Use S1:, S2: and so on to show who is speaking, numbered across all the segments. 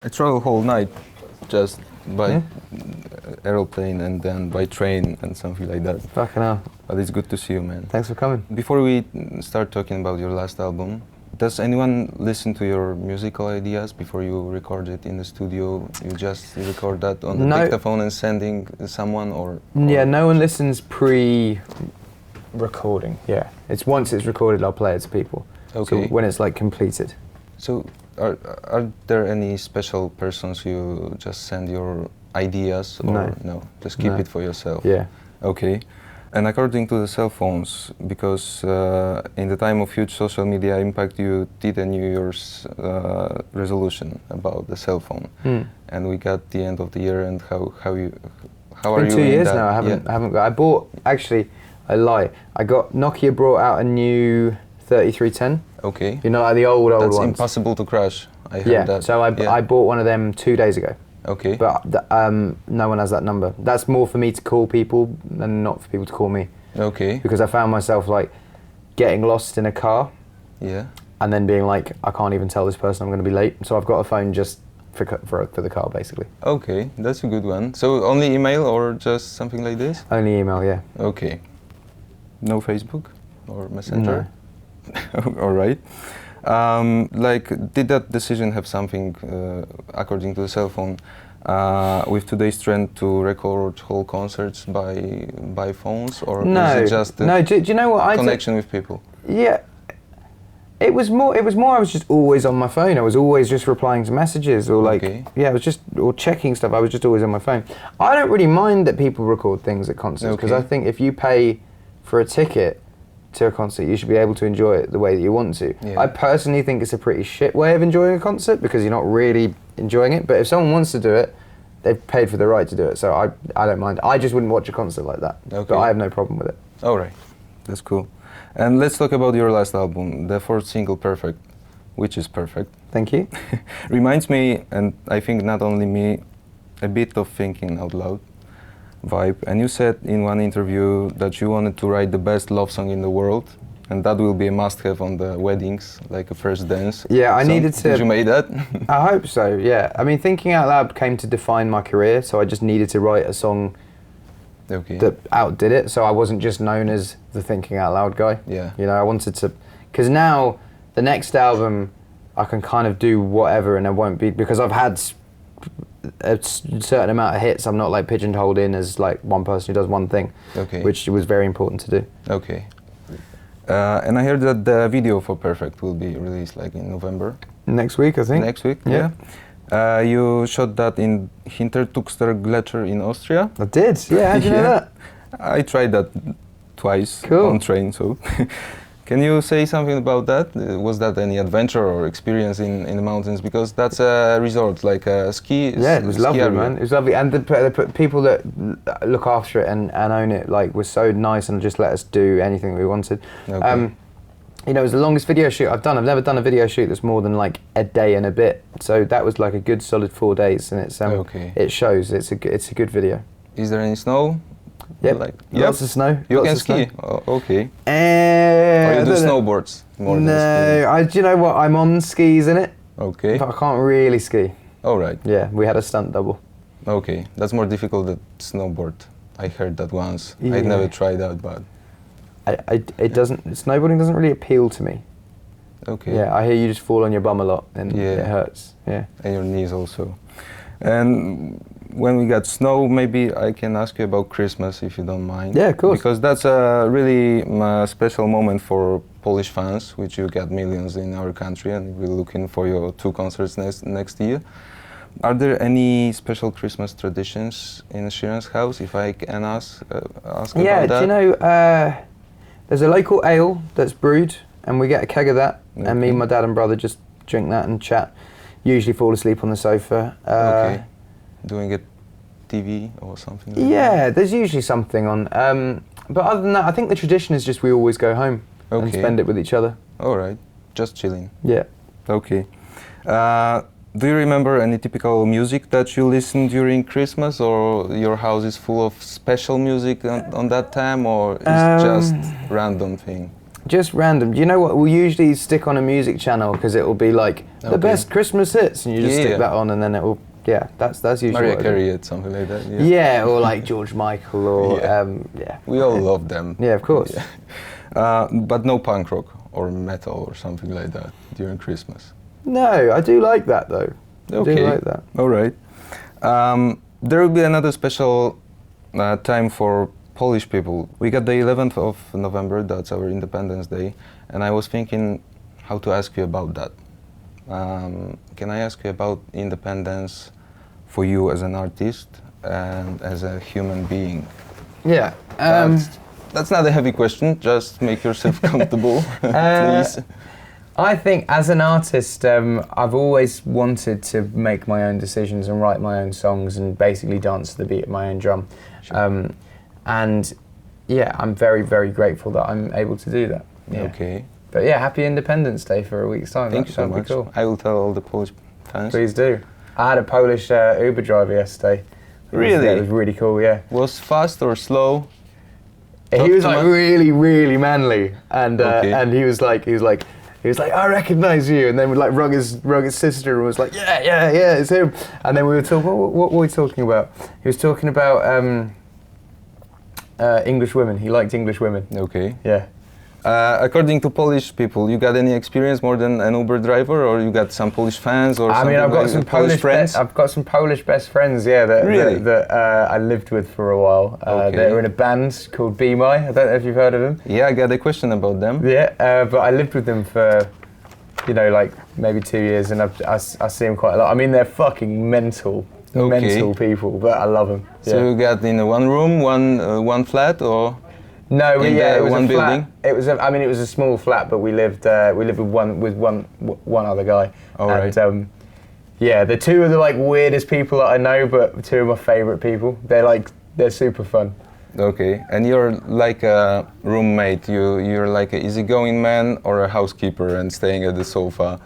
S1: I travel whole night just by aeroplane and then by train and something like that.
S2: Fucking hell.
S1: But it's good to see you, man.
S2: Thanks for coming.
S1: Before we start talking about your last album, does anyone listen to your musical ideas before you record it in the studio? You just record that on the dictaphone and sending someone or?
S2: Yeah, no one listens pre-recording, yeah. It's once it's recorded, I'll play it to people.
S1: Okay.
S2: So when it's like completed.
S1: So are there any special persons you just send your ideas or no? Just keep it for yourself?
S2: Yeah.
S1: Okay. And according to the cell phones, because in the time of huge social media impact, you did a New Year's resolution about the cell phone, and we got the end of the year. And how are you?
S2: It's been 2 years now. I haven't got. I bought I lie. I got Nokia brought out a new 3310.
S1: Okay.
S2: You know, like the old
S1: That's
S2: ones.
S1: impossible to crash. I heard that.
S2: So I bought one of them 2 days ago.
S1: Okay.
S2: But no one has that number. That's more for me to call people and not for people to call me.
S1: Okay.
S2: Because I found myself like getting lost in a car.
S1: Yeah.
S2: And then being like, I can't even tell this person I'm going to be late. So I've got a phone just for the car, basically.
S1: Okay, that's a good one. So only email or just something like this?
S2: Only email, yeah.
S1: Okay. No Facebook or Messenger?
S2: No.
S1: All right. Did that decision have something, according to the cell phone, with today's trend to record whole concerts by phones, or is it just
S2: do you know what
S1: connection with people?
S2: Yeah. It was more. I was just always on my phone. I was always just replying to messages, or I was just checking stuff. I was just always on my phone. I don't really mind that people record things at concerts because I think if you pay for a ticket to a concert, you should be able to enjoy it the way that you want to. Yeah. I personally think it's a pretty shit way of enjoying a concert because you're not really enjoying it. But if someone wants to do it, they've paid for the right to do it. So I don't mind. I just wouldn't watch a concert like that. Okay. But I have no problem with it.
S1: All right, that's cool. And let's talk about your last album, the fourth single, Perfect, which is perfect.
S2: Thank you.
S1: Reminds me, and I think not only me, a bit of Thinking Out Loud vibe. And you said in one interview that you wanted to write the best love song in the world, and that will be a must-have on the weddings, like a first dance.
S2: Yeah, I needed to.
S1: Did you make that?
S2: I hope so, yeah. I mean, Thinking Out Loud came to define my career, so I just needed to write a song that outdid it, so I wasn't just known as the Thinking Out Loud guy.
S1: Yeah.
S2: You know, I wanted to, because now the next album I can kind of do whatever and it won't be, because I've had a certain amount of hits. I'm not like pigeonholed in as like one person who does one thing, which was very important to do.
S1: Okay. And I heard that the video for Perfect will be released like in November.
S2: Next week, I think.
S1: Next week, yeah. You shot that in Hintertux Gletscher in Austria?
S2: I did, yeah, how'd you know that?
S1: I tried that twice on train, so. Can you say something about that? Was that any adventure or experience in the mountains? Because that's a resort, like a ski.
S2: Yeah, it was lovely, man. It was lovely, and the people that look after it and own it like were so nice and just let us do anything we wanted. Okay. You know, it was the longest video shoot I've done. I've never done a video shoot that's more than like a day and a bit. So that was like a good solid 4 days, and it's it shows. It's a good video.
S1: Is there any snow?
S2: Yep. Lots of snow.
S1: You
S2: Lots
S1: can
S2: of
S1: ski?
S2: Snow.
S1: Oh, okay. Or you do snowboards more than ski?
S2: Do you know what? I'm on skis in it.
S1: Okay.
S2: But I can't really ski.
S1: All right.
S2: Yeah, we had a stunt double.
S1: Okay, that's more difficult than snowboard. I heard that once.
S2: Yeah.
S1: I'd never tried that, but...
S2: snowboarding doesn't really appeal to me.
S1: Okay.
S2: Yeah, I hear you just fall on your bum a lot and it hurts. Yeah.
S1: And your knees also. And when we got snow, maybe I can ask you about Christmas, if you don't mind.
S2: Yeah, of course.
S1: Because that's a really special moment for Polish fans, which you got millions in our country, and we're looking for your 2 concerts next year. Are there any special Christmas traditions in Sheeran's house, if I can ask about that?
S2: Yeah, do you know, there's a local ale that's brewed, and we get a keg of that, and me and my dad and brother just drink that and chat. Usually fall asleep on the sofa.
S1: Doing a TV or something like
S2: that? There's usually something on. But other than that, I think the tradition is just we always go home and spend it with each other.
S1: All right, just chilling.
S2: Yeah.
S1: Okay. Do you remember any typical music that you listen during Christmas, or your house is full of special music on that time, or is just random thing?
S2: Just random. Do you know what? We'll usually stick on a music channel because it will be like the best Christmas hits, and you just stick that on, and then it will. Yeah, that's usually
S1: Mariah
S2: what
S1: Carey, something like that.
S2: Yeah, or like George Michael, or
S1: We all love them.
S2: Yeah, of course.
S1: Yeah. But no punk rock or metal or something like that during Christmas.
S2: No, I do like that though.
S1: Okay.
S2: I do like that.
S1: All right. There will be another special time for Polish people. We got the 11th of November, that's our Independence Day, and I was thinking how to ask you about that. Can I ask you about independence for you as an artist and as a human being?
S2: Yeah.
S1: That's not a heavy question, just make yourself comfortable, please.
S2: I think as an artist, I've always wanted to make my own decisions and write my own songs and basically dance to the beat of my own drum.
S1: Sure.
S2: And yeah, I'm very, very grateful that I'm able to do that. Yeah.
S1: Okay.
S2: But yeah, happy Independence Day for a week's time.
S1: Thank you so much.
S2: Cool.
S1: I will tell all the Polish fans.
S2: Please do. I had a Polish Uber driver yesterday.
S1: Really?
S2: It was really cool, yeah.
S1: Was fast or slow?
S2: He was like really, really manly, and and he was like, I recognise you, and then we like rung his sister and was like, yeah, it's him. And then we were talking. What were we talking about? He was talking about English women. He liked English women.
S1: Okay.
S2: Yeah.
S1: According to Polish people, you got any experience more than an Uber driver, or you got some Polish fans, or something?
S2: I've got
S1: like
S2: some
S1: Polish friends.
S2: I've got some Polish best friends. Yeah, that I lived with for a while. They were in a band called BeMy. I don't know if you've heard of them.
S1: Yeah, I got a question about them.
S2: Yeah, but I lived with them for, like maybe 2 years, and I see them quite a lot. I mean, they're fucking mental people, but I love them. Yeah.
S1: So you got in one room, one flat, or?
S2: No, it was
S1: one
S2: a
S1: building.
S2: Flat. It was a small flat, but we lived with one other guy.
S1: All right.
S2: They're two of the like weirdest people that I know, but two of my favourite people. They're super fun.
S1: Okay, and you're like a roommate. You're like an easygoing man or a housekeeper and staying at the sofa.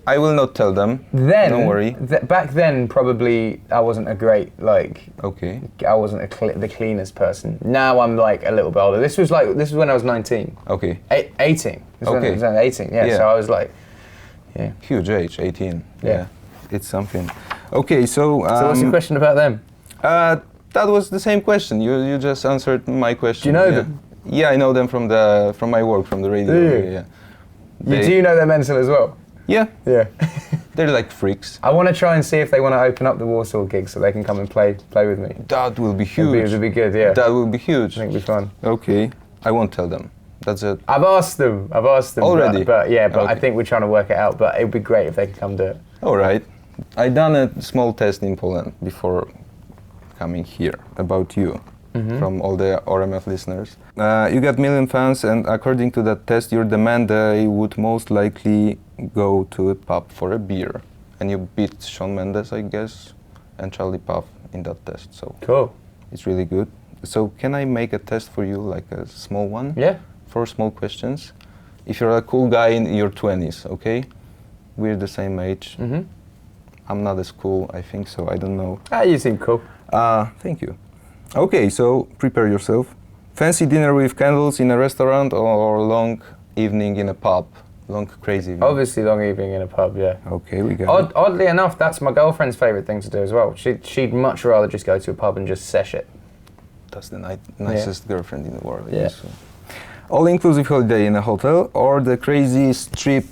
S1: I will not tell them. Don't worry.
S2: Back then, probably I wasn't a great
S1: Okay.
S2: I wasn't the cleanest person. Now I'm like a little bit older. This was when I was 19.
S1: Okay.
S2: 18. This was when I was 18. Yeah. So I was like, yeah.
S1: Huge age, 18.
S2: Yeah.
S1: It's something. Okay, so.
S2: So what's your question about them?
S1: That was the same question. You just answered my question.
S2: Do you know them?
S1: Yeah, I know them from my work, from the radio.
S2: Do you?
S1: Yeah.
S2: Do you know they're mental as well?
S1: Yeah.
S2: Yeah.
S1: They're like freaks.
S2: I want to try and see if they want to open up the Warsaw gig so they can come and play with me.
S1: That will be huge.
S2: It would be good, yeah.
S1: That will be huge.
S2: I think it'd be fun.
S1: Okay. I won't tell them. That's it.
S2: I've asked them.
S1: Already?
S2: But
S1: Okay.
S2: I think we're trying to work it out. But it would be great if they could come do it.
S1: All right. I done a small test in Poland before coming here about you. From all the RMF listeners. You got million fans, and according to that test, you're the man they would most likely go to a pub for a beer. And you beat Shawn Mendes, I guess, and Charlie Puth in that test. So
S2: Cool.
S1: it's really good. So can I make a test for you, like a small one?
S2: Yeah.
S1: 4 small questions. If you're a cool guy in your 20s, okay? We're the same age. I'm not as cool, I think so, I don't know.
S2: You seem cool.
S1: Thank you. Okay, so prepare yourself. Fancy dinner with candles in a restaurant or long evening in a pub? Long, crazy evening.
S2: Obviously, long evening in a pub, yeah.
S1: Okay, we got it.
S2: Oddly enough, that's my girlfriend's favourite thing to do as well. She'd much rather just go to a pub and just sesh it.
S1: That's the nicest girlfriend in the world. I
S2: Yeah.
S1: guess so. All-inclusive holiday in a hotel or the craziest trip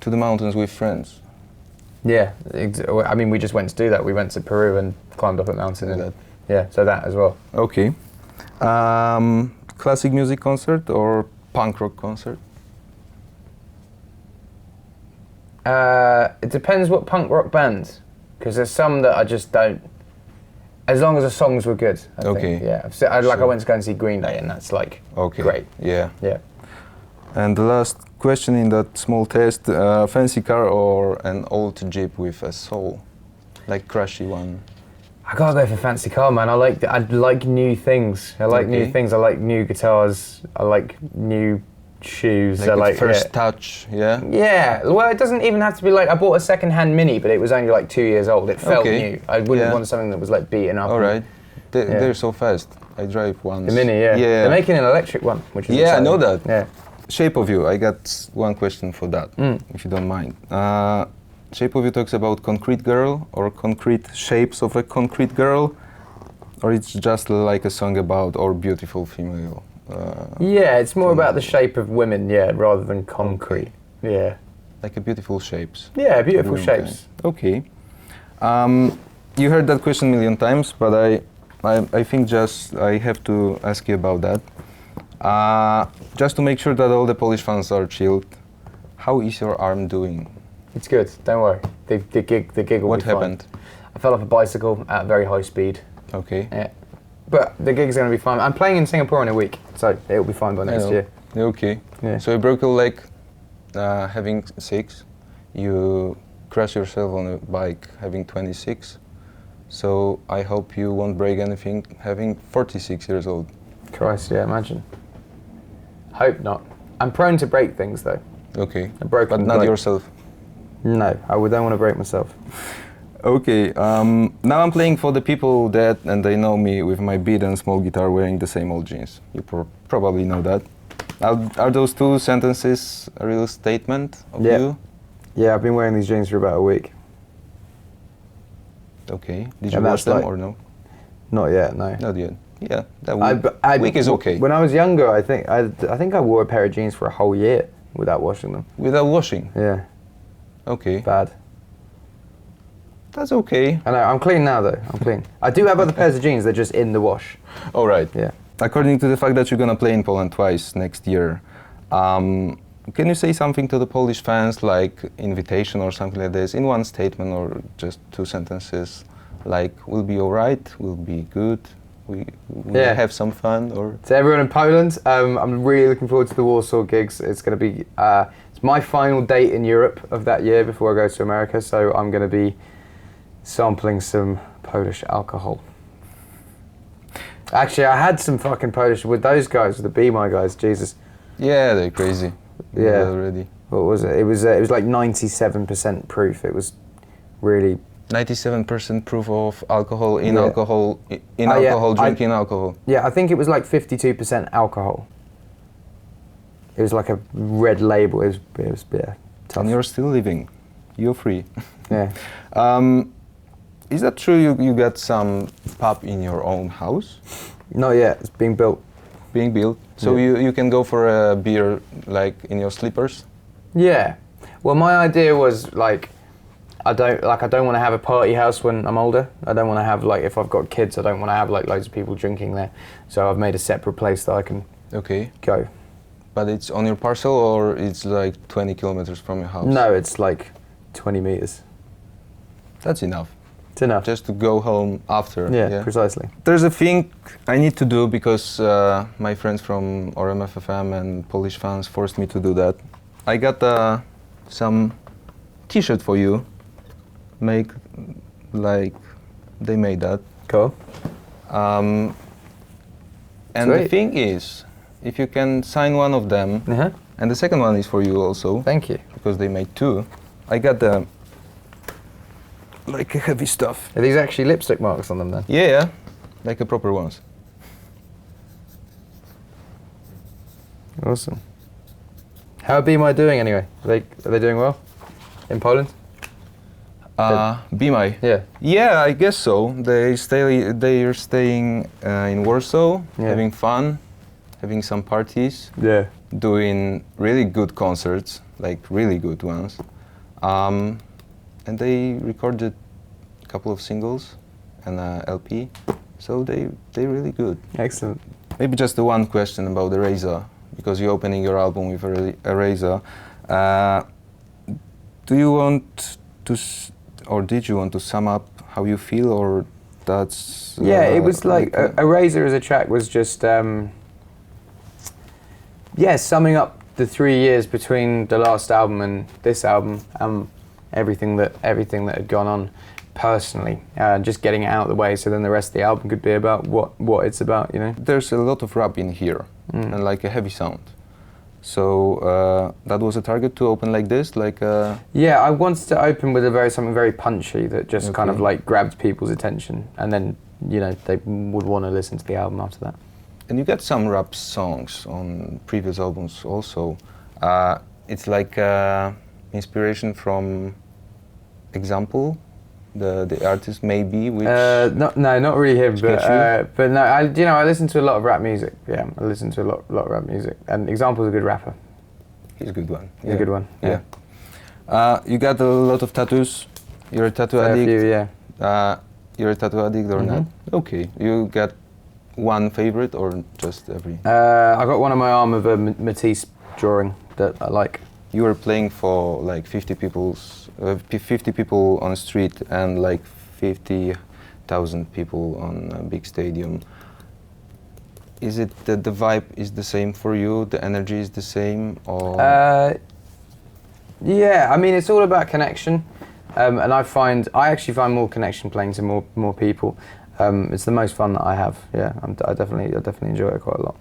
S1: to the mountains with friends?
S2: Yeah, I mean, we just went to do that. We went to Peru and climbed up a mountain. And yeah, so that as well.
S1: Okay. Classic music concert or punk rock concert?
S2: It depends what punk rock bands, because there's some that I just don't. As long as the songs were good, I think. Yeah. So I went to go and see Green Day, and that's like great.
S1: Yeah.
S2: Yeah.
S1: And the last question in that small test: fancy car or an old Jeep with a soul, like crashy one?
S2: I gotta go for fancy car, man. I like new things. I like new things. I like new guitars. I like new shoes.
S1: Like first touch, yeah?
S2: Yeah, well, it doesn't even have to be like, I bought a second-hand Mini, but it was only like 2 years old. It felt new. I wouldn't want something that was like beaten up.
S1: All right. They're so fast. I drive once.
S2: The Mini, yeah.
S1: Yeah.
S2: They're making an electric one, which is
S1: Yeah, I
S2: exciting.
S1: know that.
S2: Yeah.
S1: Shape of You, I got one question for that, if you don't mind. Shape of You talks about concrete girl or concrete shapes of a concrete girl, or it's just like a song about our beautiful female?
S2: Yeah, it's more about the shape of women, yeah, rather than concrete.
S1: Okay.
S2: Yeah.
S1: Like a beautiful shapes.
S2: Yeah, beautiful
S1: Okay.
S2: shapes.
S1: Okay. You heard that question a million times, but I think just I have to ask you about that. Just to make sure that all the Polish fans are chilled, how is your arm doing?
S2: It's good, don't worry. The gig will
S1: What
S2: be fine.
S1: happened?
S2: I fell off a bicycle at very high speed.
S1: Okay.
S2: Yeah. But the gig's going to be fine. I'm playing in Singapore in a week, so it'll be fine by next year.
S1: Okay.
S2: Yeah.
S1: So you broke your leg having 6. You crashed yourself on a bike having 26. So I hope you won't break anything having 46 years old.
S2: Christ, yeah, imagine. Hope not. I'm prone to break things though.
S1: Okay.
S2: I broke
S1: But not yourself.
S2: No, I don't want to break myself.
S1: Okay, now I'm playing for the people that, and they know me with my beat and small guitar wearing the same old jeans. You probably know that. Are those 2 sentences a real statement of you?
S2: Yeah, I've been wearing these jeans for about a week.
S1: Okay, did you
S2: And
S1: wash
S2: that's
S1: them
S2: like-
S1: or no?
S2: Not yet, no.
S1: Not yet. Yeah, that week is okay.
S2: When I was younger, I think I wore a pair of jeans for a whole year without washing them.
S1: Without washing?
S2: Yeah,
S1: Okay,
S2: bad.
S1: that's okay.
S2: I know, I'm clean now though, I'm clean. I do have other pairs of jeans, they're just in the wash.
S1: All right.
S2: Yeah.
S1: According to the fact that you're gonna play in Poland twice next year, can you say something to the Polish fans, like invitation or something like this, in one statement or just 2 sentences, like we'll be all right, we'll be good, we have some fun, or?
S2: To everyone in Poland, I'm really looking forward to the Warsaw gigs. It's going to be, it's my final date in Europe of that year before I go to America, so I'm going to be sampling some Polish alcohol. Actually, I had some fucking Polish with those guys, with the BeMy guys, Jesus.
S1: Yeah, they're crazy.
S2: Yeah.
S1: Already.
S2: What was it? It was like 97% proof. It was really...
S1: 97% proof of alcohol in
S2: Yeah.
S1: alcohol, drinking alcohol.
S2: Yeah, I think it was like 52% alcohol. It was like a red label. It was yeah, tough.
S1: And you're still living. You're free.
S2: Yeah.
S1: Is that true you got some pub in your own house?
S2: Not yet. It's being built.
S1: Being built? So
S2: Yeah.
S1: you can go for a beer like in your slippers?
S2: Yeah. Well, my idea was like, I don't want to have a party house when I'm older. I don't want to have like, if I've got kids, I don't want to have like loads of people drinking there. So I've made a separate place that I can go.
S1: But it's on your parcel or it's like 20 kilometers from your house?
S2: No, it's like 20 meters.
S1: That's enough.
S2: It's enough.
S1: Just to go home after.
S2: Yeah, precisely.
S1: There's a thing I need to do because my friends from RMF FM and Polish fans forced me to do that. I got some t-shirt for you. Make like they made that.
S2: Cool.
S1: And the thing is, if you can sign one of them, and the second one is for you also.
S2: Thank you.
S1: Because they made 2. I got the like heavy stuff.
S2: Are these actually lipstick marks on them then?
S1: Yeah, like a proper ones.
S2: Awesome. How are BeMy doing anyway? Are they doing well in Poland?
S1: BeMy.
S2: Yeah.
S1: Yeah, I guess so. They're staying in Warsaw, having fun, having some parties.
S2: Yeah.
S1: Doing really good concerts, like really good ones. And they recorded a couple of singles and an LP. So they're really good.
S2: Excellent.
S1: Maybe just the one question about Eraser, because you're opening your album with Eraser. Do you want to, or did you want to sum up how you feel, or that's...
S2: Yeah, it was like, Eraser as a track was just, summing up the 3 years between the last album and this album, everything that had gone on personally, just getting it out of the way so then the rest of the album could be about what it's about, you know?
S1: There's a lot of rap in here, and like a heavy sound. So that was a target to open like this, like
S2: Yeah, I wanted to open with something very punchy that just kind of like grabbed people's attention, and then you know, they would want to listen to the album after that.
S1: And you got some rap songs on previous albums also. It's like inspiration from Example, the artist maybe, which
S2: no, not really him, but no, I listen to a lot of rap music. Yeah, I listen to a lot of rap music, and Example's a good rapper.
S1: He's a good one.
S2: He's a good one. Yeah.
S1: You got a lot of tattoos. You're a tattoo addict.
S2: Few, yeah.
S1: You're a tattoo addict or not? Okay. You got one favorite or just every?
S2: I got one on my arm of a Matisse drawing that I like.
S1: You were playing for like 50 people on the street and like 50,000 people on a big stadium. Is it that the vibe is the same for you? The energy is the same, or?
S2: Yeah, I mean, it's all about connection, and I actually find more connection playing to more people. It's the most fun that I have. Yeah, I definitely enjoy it quite a lot.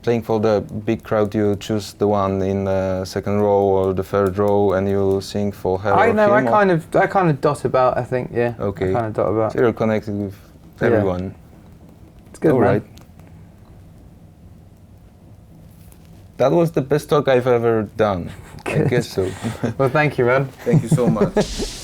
S1: Playing for the big crowd, you choose the one in the second row or the third row, and you sing for her.
S2: I
S1: or
S2: know.
S1: him,
S2: I kind of dot about. I think. Yeah.
S1: Okay.
S2: I kind of dot about.
S1: So you're connected with everyone.
S2: Yeah. It's good,
S1: all
S2: man.
S1: Right. That was the best talk I've ever done. I guess so.
S2: Well, thank you, man.
S1: Thank you so much.